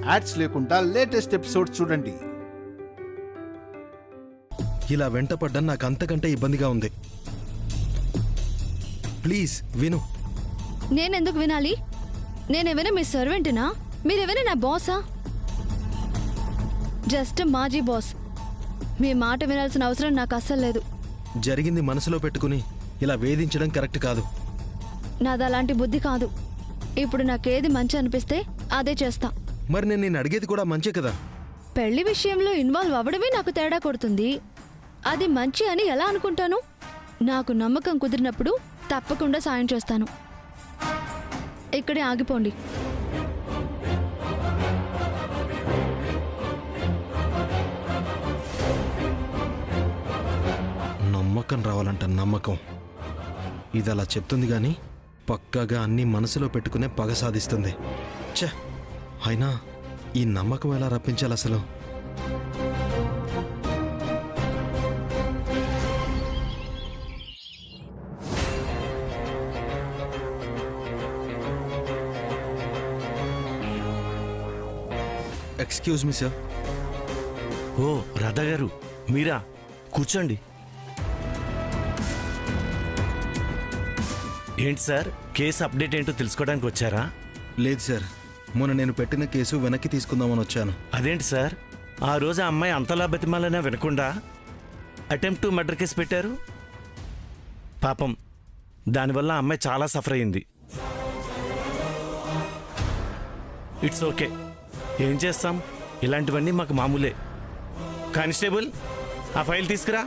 Ads లేకుండా latest episode చూడండి. ఇలా వెంటపడ్డం నాకు అంతకంటే ఇబ్బందిగా ఉంది. ప్లీజ్ విను. నేనెందుకు వినాలి? నేనేమైనా మీ సర్వెంట్నా? మీరేమైనా నా బాసా? జస్ట్ మాజీ బాస్. మీ మాట వినాల్సిన అవసరం నాకు అస్సలు లేదు. జరిగింది మనసులో పెట్టుకుని ఇలా వేధించడం కరెక్ట్ కాదు. నాది అలాంటి బుద్ధి కాదు. ఇప్పుడు నాకేది మంచి అనిపిస్తే అదే చేస్తా. మరి నేను అడిగేది కూడా మంచే కదా. పెళ్లి విషయంలో ఇన్వాల్వ్ అవ్వడమే నాకు తేడా కొడుతుంది. అది మంచి అని ఎలా అనుకుంటాను? నాకు నమ్మకం కుదిరినప్పుడు తప్పకుండా సాయం చేస్తాను. ఇక్కడే ఆగిపోండి. నమ్మకం రావాలంట నమ్మకం. ఇది అలా చెప్తుంది గాని పక్కాగా అన్ని మనసులో పెట్టుకునే పగ సాధిస్తుంది. ఛ, అయినా ఈ నమ్మకం ఎలా రప్పించాలి అసలు? Excuse me sir. ఓ రాధా గారు, మీరా? కూర్చోండి. ఏంటి సార్, కేసు అప్డేట్ ఏంటో తెలుసుకోవడానికి వచ్చారా? లేదు సార్, మొన్న నేను పెట్టిన కేసు వెనక్కి తీసుకుందామని వచ్చాను. అదేంటి సార్, ఆ రోజు ఆ అమ్మాయి అంతలా బతిమాలనా వినకుండా అటెంప్ట్ టు మర్డర్ కేసు పెట్టారు? పాపం, దానివల్ల ఆ అమ్మాయి చాలా సఫర్ అయింది. ఇట్స్ ఓకే, ఏం చేస్తాం, ఇలాంటివన్నీ మాకు మామూలే. కానిస్టేబుల్, ఆ ఫైల్ తీసుకురా.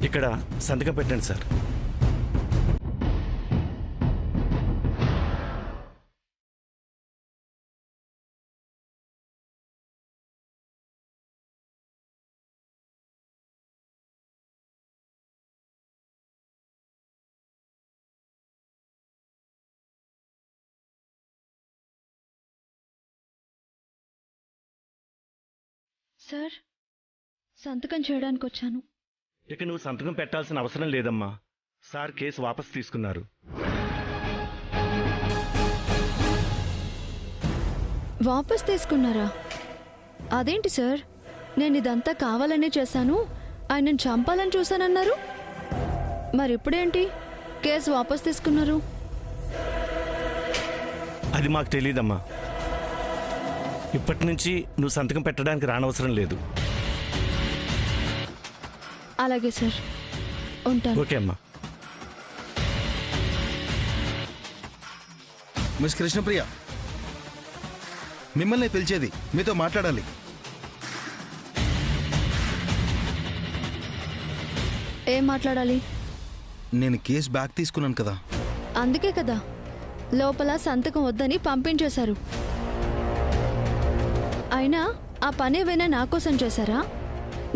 ఇక్కడ సంతకం పెట్టండి సార్. సార్, సంతకం చేయడానికి వచ్చాను. ఇక నువ్వు సంతకం పెట్టాల్సిన అవసరం లేదమ్మా. సార్ కేసు వాపస్ తీసుకున్నారు. వాపస్ తీసుకున్నారా? అదేంటి సార్, నేను ఇదంతా కావాలనే చేశాను, ఆయనను చంపాలని చూశానన్నారు. మరి ఇప్పుడేంటి కేసు వాపస్ తీసుకున్నారు? అది మాకు తెలియదమ్మా. ఇప్పటి నుంచి నువ్వు సంతకం పెట్టడానికి రానవసరం లేదు. అలాగే సార్, ఉంటాను. ఓకే అమ్మా. మిస్ కృష్ణప్రియ, మిమ్మల్ని పిలిచేది, మీతో మాట్లాడాలి. ఏం మాట్లాడాలి? నేను కేసు బ్యాక్ తీసుకున్నాను కదా. అందుకే కదా లోపల సంతకం వద్దని పంపించేశారు. అయినా ఆ పని ఏమైనా నా కోసం చేశారా?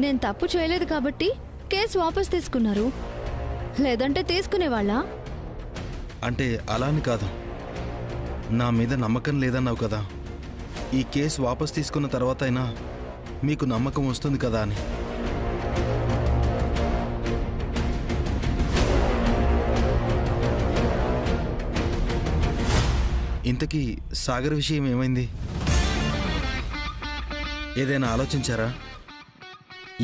నేను తప్పు చేయలేదు కాబట్టి కేసు వాపస్ తీసుకున్నారు, లేదంటే తీసుకునేవాళ్ళా? అంటే అలా అని కాదు, నా మీద నమ్మకం లేదన్నావు కదా, ఈ కేసు వాపస్ తీసుకున్న తర్వాత అయినా మీకు నమ్మకం వస్తుంది కదా అని. ఇంతకీ సాగర్ విషయం ఏమైంది? ఏదైనా ఆలోచించారా?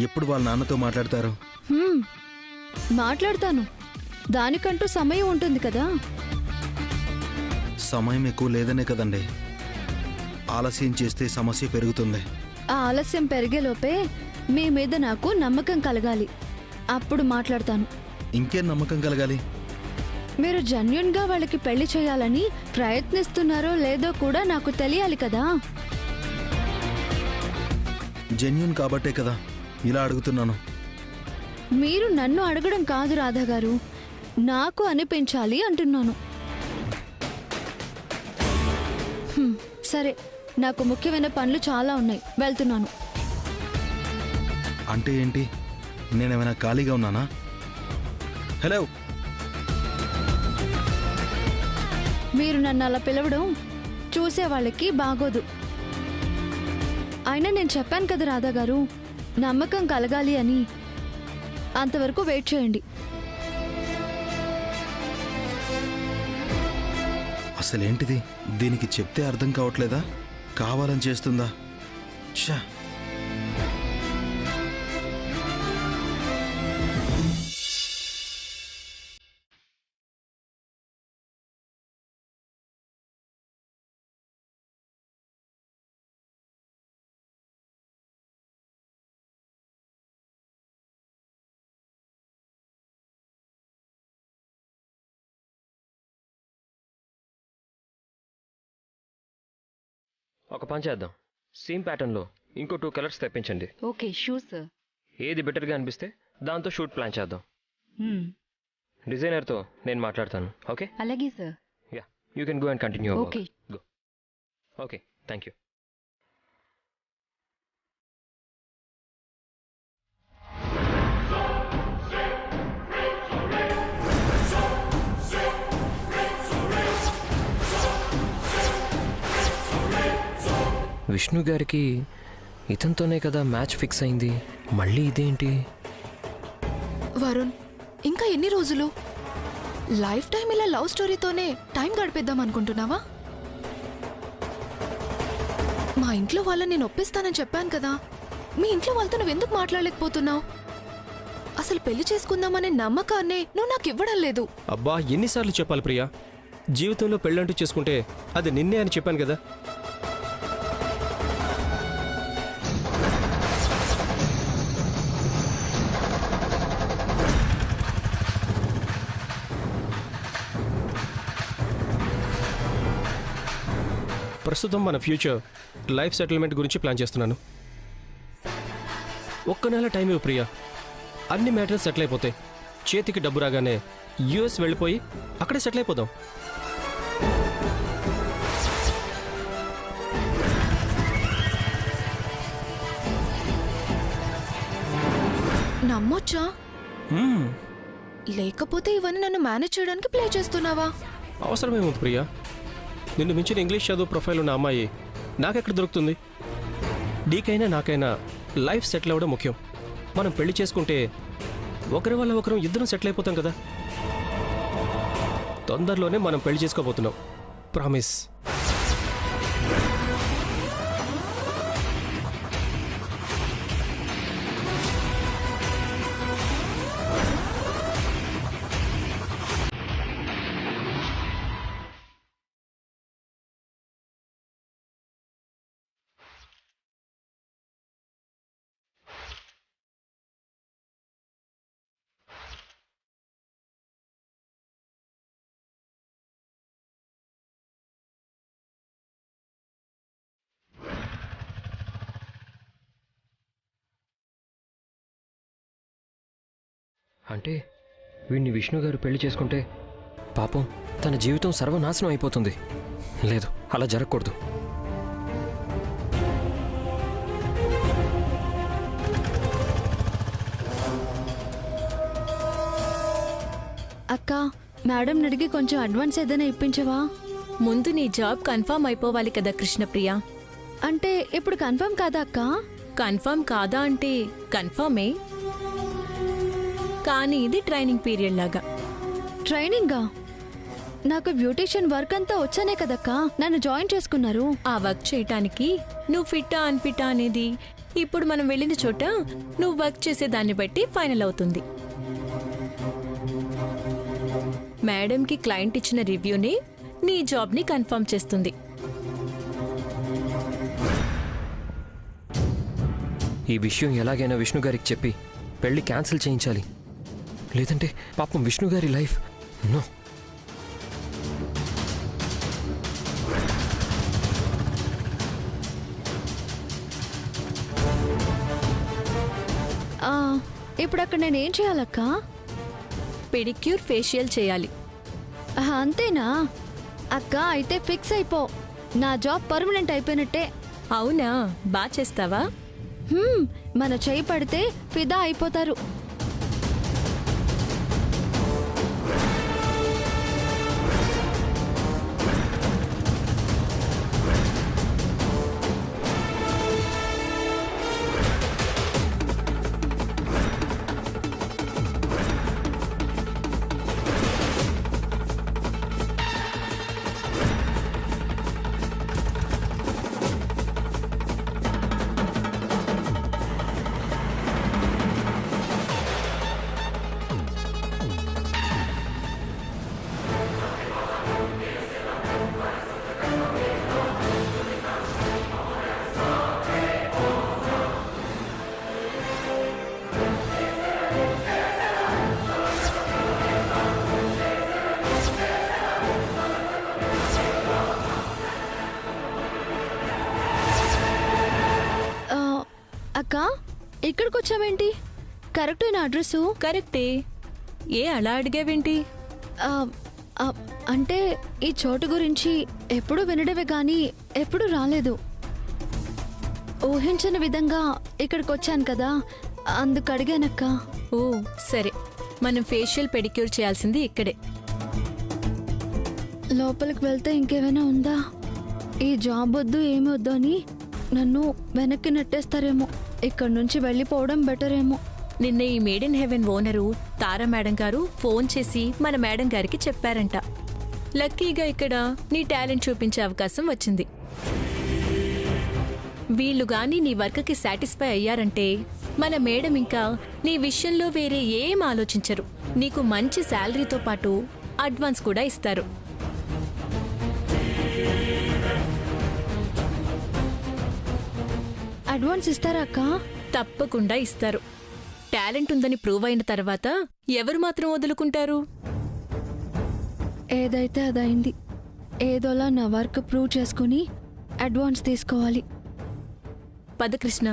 ఎప్పుడు వాళ్ళ నాన్నతో మాట్లాడతారు? మాట్లాడతాను, దానికంటూ సమయం ఉంటుంది కదా. సమయం ఎక్కువ లేదనే కదండి. ఆలస్యం చేస్తే సమస్య పెరుగుతుంది. ఆ ఆలస్యం పెరిగేలోపే మీ మీద నాకు నమ్మకం కలగాలి, అప్పుడు మాట్లాడతాను. ఇంకేం నమ్మకం కలగాలి? మీరు జెన్యూన్గా వాళ్ళకి పెళ్లి చేయాలని ప్రయత్నిస్తున్నారో లేదో కూడా నాకు తెలియాలి కదా. జెన్యూన్ కాబట్టే కదా ఇలా అడుగుతున్నాను. మీరు నన్ను అడగడం కాదు రాధా గారు, నాకు అనిపించాలి అంటున్నాను. సరే, నాకు ముఖ్యమైన పనులు చాలా ఉన్నాయి, వెళ్తున్నాను. అంటే ఏంటి? నేనేమైనా ఖాళీగా ఉన్నానా? హలో, మీరు నన్ను అలా పిలవడం చూసే వాళ్ళకి బాగోదు. అయినా నేను చెప్పాను కదా రాధా గారు, నమ్మకం కలగాలి అని. అంతవరకు వెయిట్ చేయండి. అసలేంటిది? దీనికి చెప్తే అర్థం కావట్లేదా? కావాలని చేస్తుందా? ఛా! ఒక పని చేద్దాం, సేమ్ ప్యాటర్న్లో ఇంకో 2 కలర్స్ తెప్పించండి. Okay sure sir. ఏది బెటర్గా అనిపిస్తే దాంతో షూట్ ప్లాన్ చేద్దాం. డిజైనర్తో నేను మాట్లాడతాను. ఓకే? అలాగే sir. Yeah, you can go and continue. Okay. Go. Okay, thank you. Vishnu గారికి ఇతనితోనే కదా మ్యాచ్ ఫిక్స్ అయింది, మళ్ళీ ఇదేంటి? వరుణ్, ఇంకా ఎన్ని రోజులు? లైఫ్ టైం ఇలా లవ్ స్టోరీతోనే టైం గడిపేద్దాం అనుకుంటున్నావా? మా ఇంట్లో వాళ్ళని నేను ఒప్పిస్తానని చెప్పాను కదా. మీ ఇంట్లో వాళ్ళతో నువ్వెందుకు మాట్లాడలేకపోతున్నావు? అసలు పెళ్లి చేసుకుందామనే నమ్మకాన్నే నువ్వు నాకు ఇవ్వడం లేదు. అబ్బా, ఎన్నిసార్లు చెప్పాలి ప్రియా? జీవితంలో పెళ్ళంటూ చేసుకుంటే అది నిన్నే అని చెప్పాను కదా. ప్రస్తుతం మన ఫ్యూచర్ లైఫ్ సెటిల్మెంట్ గురించి ప్లాన్ చేస్తున్నాను. ఒక్క నెల టైం ఇవ్వు ప్రియా, అన్ని మ్యాటర్స్ సెటిల్ అయిపోతాయి. చేతికి డబ్బు రాగానే యూఎస్ వెళ్ళిపోయి అక్కడే సెటిల్ అయిపోదాం. నమ్మొచ్చా? లేకపోతే ఇవన్నీ నన్ను మేనేజ్ చేయడానికి ప్లే చేస్తున్నావా? అవసరమేముంది ప్రియా? నిన్ను మించిన ఇంగ్లీష్ చదువు ప్రొఫైల్ ఉన్న అమ్మాయి నాకెక్కడ దొరుకుతుంది? నీకైనా నాకైనా లైఫ్ సెటిల్ అవ్వడం ముఖ్యం. మనం పెళ్లి చేసుకుంటే ఒకరి వల్ల ఒకరం ఇద్దరం సెటిల్ అయిపోతాం కదా. తొందరలోనే మనం పెళ్లి చేసుకోబోతున్నాం, ప్రామిస్. అంటే వీడిని విష్ణు గారు పెళ్లి చేసుకుంటే పాపం తన జీవితం సర్వనాశనం అయిపోతుంది. లేదు, అలా జరగకూడదు. అక్క, మేడం అడిగి కొంచెం అడ్వాన్స్ ఏదైనా ఇప్పించవా? ముందు నీ జాబ్ కన్ఫర్మ్ అయిపోవాలి కదా కృష్ణప్రియ. అంటే ఇప్పుడు కన్ఫర్మ్ కాదా అక్క? కన్ఫర్మ్ కాదా అంటే కన్ఫర్మే, కానీ ఇది ట్రైనింగ్ పీరియడ్ లాగా. ట్రైనింగా? నాకు బ్యూటీషియన్ వర్క్ అంతా వచ్చానే కదక్క నన్ను జాయిన్ చేసుకున్నారు. ఆ వర్క్ చేయటానికి నువ్వు ఫిట్టా అన్ఫిట్టా అనేది ఇప్పుడు మనం వెళ్ళిన చోట నువ్వు వర్క్ చేసే దాన్ని బట్టి ఫైనల్ అవుతుంది. మేడంకి క్లయింట్ ఇచ్చిన రివ్యూని నీ జాబ్ని కన్ఫర్మ్ చేస్తుంది. ఈ విషయం ఎలాగైనా విష్ణు గారికి చెప్పి పెళ్లి క్యాన్సిల్ చేయించాలి, లేదంటే పాపం విష్ణు గారి లైఫ్. నో. ఇప్పుడు అక్కడ నేనేం చేయాలక్క? పెడిక్యూర్, ఫేషియల్ చేయాలి. అంతేనా అక్క? అయితే ఫిక్స్ అయిపో, నా జాబ్ పర్మనెంట్ అయిపోయినట్టే. అవునా, బాగా చేస్తావా? మన చేయి పడితే ఫిదా అయిపోతారు. వచ్చావేంటి? కరెక్టేనా అడ్రస్సు? కరెక్టే. ఏ అలా అడిగావేంటి? ఆ, ఆ, అంటే ఈ చోటు గురించి ఎప్పుడు వినడమే కానీ ఎప్పుడు రాలేదు. ఊహించని విధంగా ఇక్కడికి వచ్చాను కదా, అందుకు అడిగానక్క. ఓ సరే, మనం ఫేషియల్ పెడిక్యూర్ చేయాల్సింది ఇక్కడే. లోపలికి వెళ్తే ఇంకేమైనా ఉందా? ఈ జాబ్ వద్దు ఏమి వద్దు అని నన్ను వెనక్కి నెట్టేస్తారేమో. ఇక్కడి నుంచి వెళ్ళిపోవడం బెటర్ ఏమో. నిన్న ఈ made in heaven owner Tara madam గారు ఫోన్ చేసి మన మేడం గారికి చెప్పారంట. లక్కీగా ఇక్కడ నీ టాలెంట్ చూపించే అవకాశం వచ్చింది. వీళ్ళు గాని నీ వర్క్కి సాటిస్ఫై అయ్యారంటే మన మేడం ఇంకా నీ విషయంలో వేరే ఏం ఆలోచించరు. నీకు మంచి శాలరీతో పాటు అడ్వాన్స్ కూడా ఇస్తారు. అడ్వాన్స్ ఇస్తారా అక్క? తప్పకుండా ఇస్తారు. టాలెంట్ ఉందని ప్రూవ్ అయిన తర్వాత ఎవరు మాత్రం వదులుకుంటారు? ఏదైతే అదైంది. ఏదోలా నా వర్క్ ప్రూవ్ చేసుకుని అడ్వాన్స్ తీసుకోవాలి. పద కృష్ణ.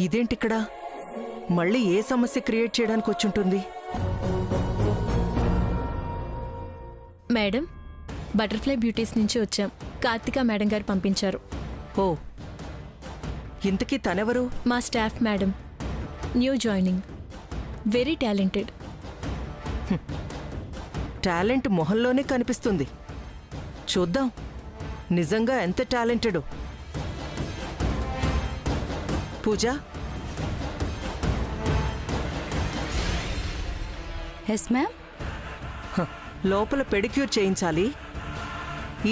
ఇదేంటిక్కడ మళ్ళీ ఏ సమస్య క్రియేట్ చేయడానికి వచ్చుంటుంది? మేడం, బటర్ఫ్లై బ్యూటీస్ నుంచి వచ్చాం. కార్తిక మేడం గారు పంపించారు. ఓ, ఇంతకీ తనెవరు? మా staff madam, new joining, very talented. Talent మొహంలోనే కనిపిస్తుంది. చూద్దాం నిజంగా ఎంత టాలెంటెడో. Pooja, yes ma'am. లోపల పెడిక్యూర్ చేయించాలి.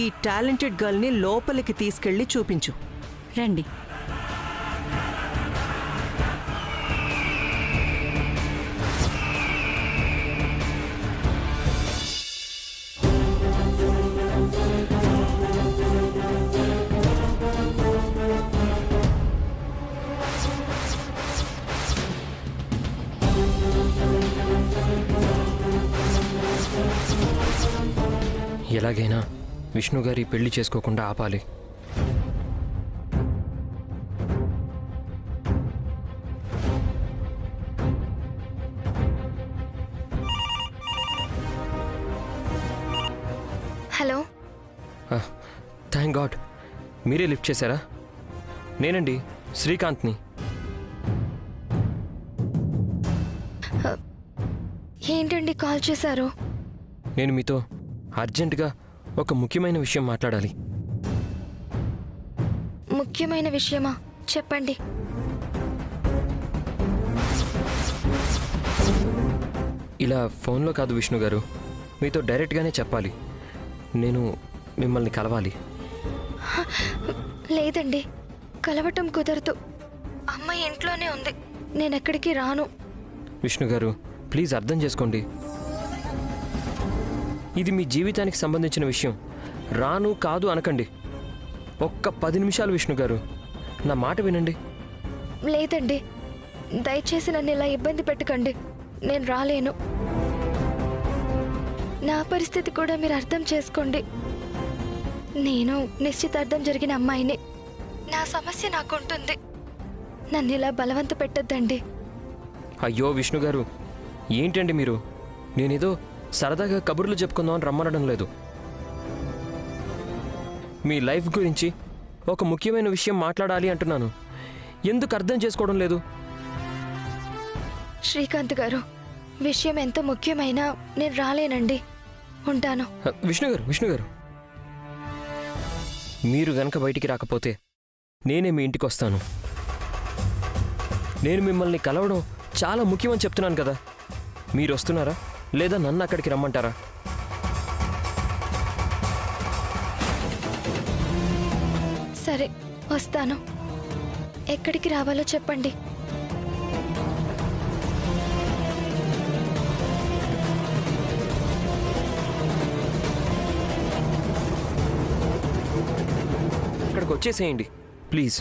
ఈ టాలెంటెడ్ గర్ల్ని లోపలికి తీసుకెళ్ళి చూపించు. రండి. ఎలాగైనా విష్ణు గారి పెళ్లి చేసుకోకుండా ఆపాలి. హలో. థ్యాంక్ గాడ్, మీరే లిఫ్ట్ చేశారా? నేనండి, శ్రీకాంత్ని. ఏంటండి కాల్ చేశారు? నేను మీతో అర్జెంటుగా ఒక ముఖ్యమైన విషయం మాట్లాడాలి. ముఖ్యమైన విషయమా? చెప్పండి. ఇలా ఫోన్లో కాదు విష్ణు గారు, మీతో డైరెక్ట్గానే చెప్పాలి. నేను మిమ్మల్ని కలవాలి. లేదండి, కలవటం కుదరదు. అమ్మ ఇంట్లోనే ఉంది, నేనెక్కడికి రాను. విష్ణు గారు, ప్లీజ్ అర్థం చేసుకోండి. ఇది మీ జీవితానికి సంబంధించిన విషయం. రాను కాదు అనకండి. ఒక్క 10 నిమిషాలు విష్ణు గారు, నా మాట వినండి. లేదండి, దయచేసి నన్ను ఇలా ఇబ్బంది పెట్టకండి. నేను రాలేను. నా పరిస్థితి కూడా మీరు అర్థం చేసుకోండి. నేను నిశ్చితార్థం జరిగిన అమ్మాయిని. నా సమస్య నాకుంటుంది. నన్ను ఇలా బలవంత పెట్టద్దండి. అయ్యో విష్ణు గారు, ఏంటండి మీరు? నేనేదో సరదాగా కబుర్లు చెప్పుకుందామని రమ్మనడం లేదు. మీ లైఫ్ గురించి ఒక ముఖ్యమైన విషయం మాట్లాడాలి అంటున్నాను. ఎందుకు అర్థం చేసుకోవడం లేదు? శ్రీకాంత్ గారు, విషయం ఎంత ముఖ్యమైనా నేను రాలేనండి. ఉంటాను. విష్ణు గారు, మీరు గనక బయటికి రాకపోతే నేనే మీ ఇంటికి వస్తాను. నేను మిమ్మల్ని కలవడం చాలా ముఖ్యమని చెప్తున్నాను కదా. మీరు వస్తున్నారా లేదా నన్ను అక్కడికి రమ్మంటారా? సరే, వస్తాను. ఎక్కడికి రావాలో చెప్పండి. ఇక్కడికి వచ్చేసేయండి ప్లీజ్.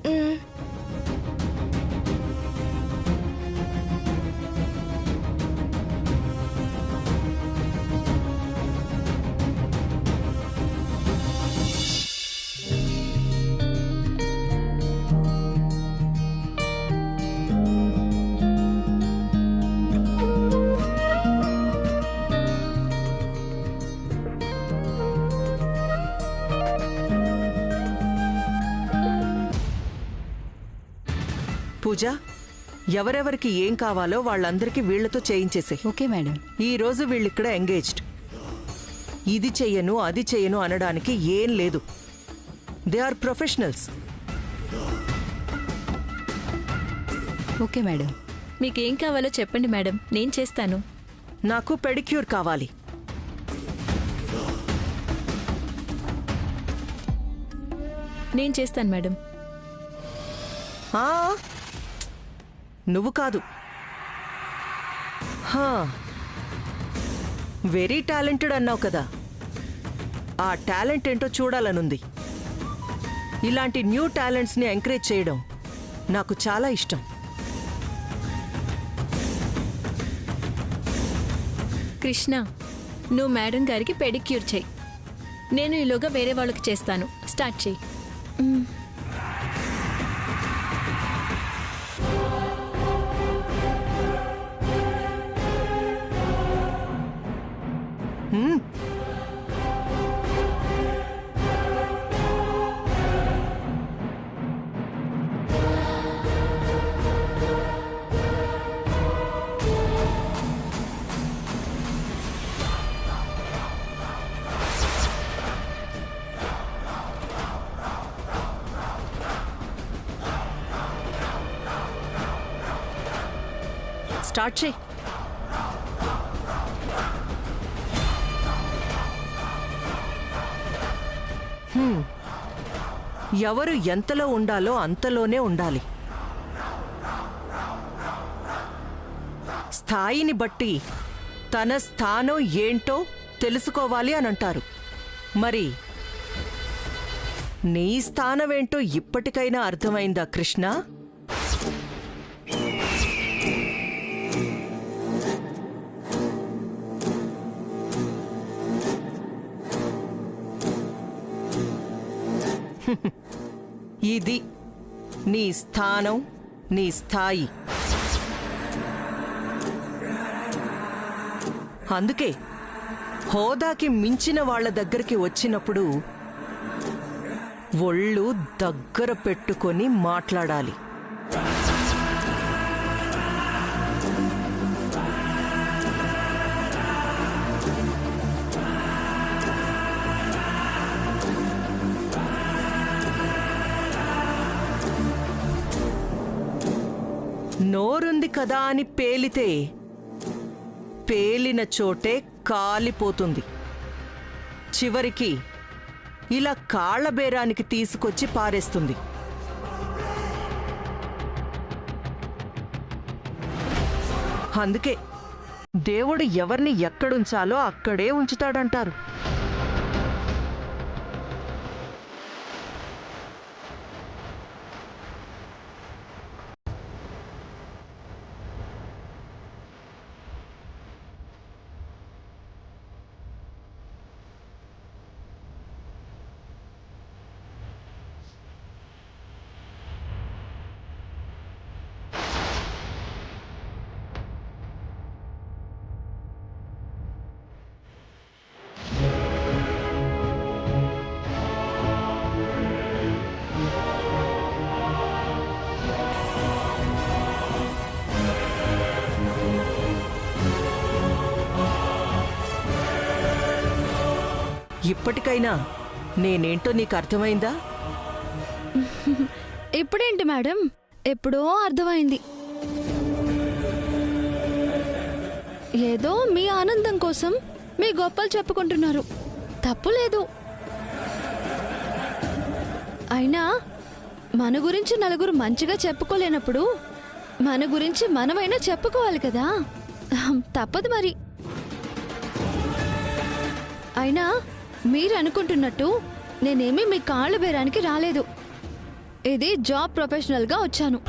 మ్, పూజ, ఎవరెవరికి ఏం కావాలో వాళ్ళందరికీ వీళ్లతో చేయించేసే. Okay madam. ఈ రోజు వీళ్ళిక్కడ ఎంగేజ్డ్. ఇది చెయ్యను అది చెయ్యను అనడానికి ఏం లేదు. They are professionals. Okay madam. మీకేం కావాలో చెప్పండి మేడం, నేను చేస్తాను. నాకు పెడిక్యూర్ కావాలి. నేను చేస్తాను మేడం. ఆ, నువ్వు కాదు. హా, వెరీ టాలెంటెడ్ అన్నావు కదా, ఆ టాలెంట్ ఏంటో చూడాలనుంది. ఇలాంటి న్యూ టాలెంట్స్ని ఎంకరేజ్ చేయడం నాకు చాలా ఇష్టం. కృష్ణ, నువ్వు మేడం గారికి పెడిక్యూర్ చెయ్యి. నేను ఈలోగా వేరే వాళ్ళకి చేస్తాను. స్టార్ట్ చెయ్యి. స్టార్ట్ చేయి. ఎవరు ఎంతలో ఉండాలో అంతలోనే ఉండాలి. స్థాయిని బట్టి తన స్థానం ఏంటో తెలుసుకోవాలి అని అంటారు. మరి నీ స్థానమేంటో ఇప్పటికైనా అర్థమైందా కృష్ణ? ఇది నీ స్థానం, నీ స్థాయి. అందుకే హోదాకి మించిన వాళ్ళ దగ్గరికి వచ్చినప్పుడు ఒళ్ళు దగ్గర పెట్టుకొని మాట్లాడాలి. నోరుంది కదా అని పేలితే పేలిన చోటే కాలిపోతుంది. చివరికి ఇలా కాళ్లబేరానికి తీసుకొచ్చి పారేస్తుంది. అందుకే దేవుడు ఎవరిని ఎక్కడుంచాలో అక్కడే ఉంచుతాడంటారు. ఇప్పటికైనా నేనేంటో నీకు అర్థమైందా? ఇప్పుడేంటి మేడం, ఎప్పుడో అర్థమైంది. ఏదో మీ ఆనందం కోసం మీ గొప్పలు చెప్పుకుంటున్నారు, తప్పు లేదు. అయినా మన గురించి నలుగురు మంచిగా చెప్పుకోలేనప్పుడు మన గురించి మనమైనా చెప్పుకోవాలి కదా, తప్పదు మరి. అయినా మీరు అనుకుంటున్నట్టు నేనేమీ మీ కాళ్ళు బేరానికి రాలేదు. ఇది జాబ్ ప్రొఫెషనల్గా వచ్చాను.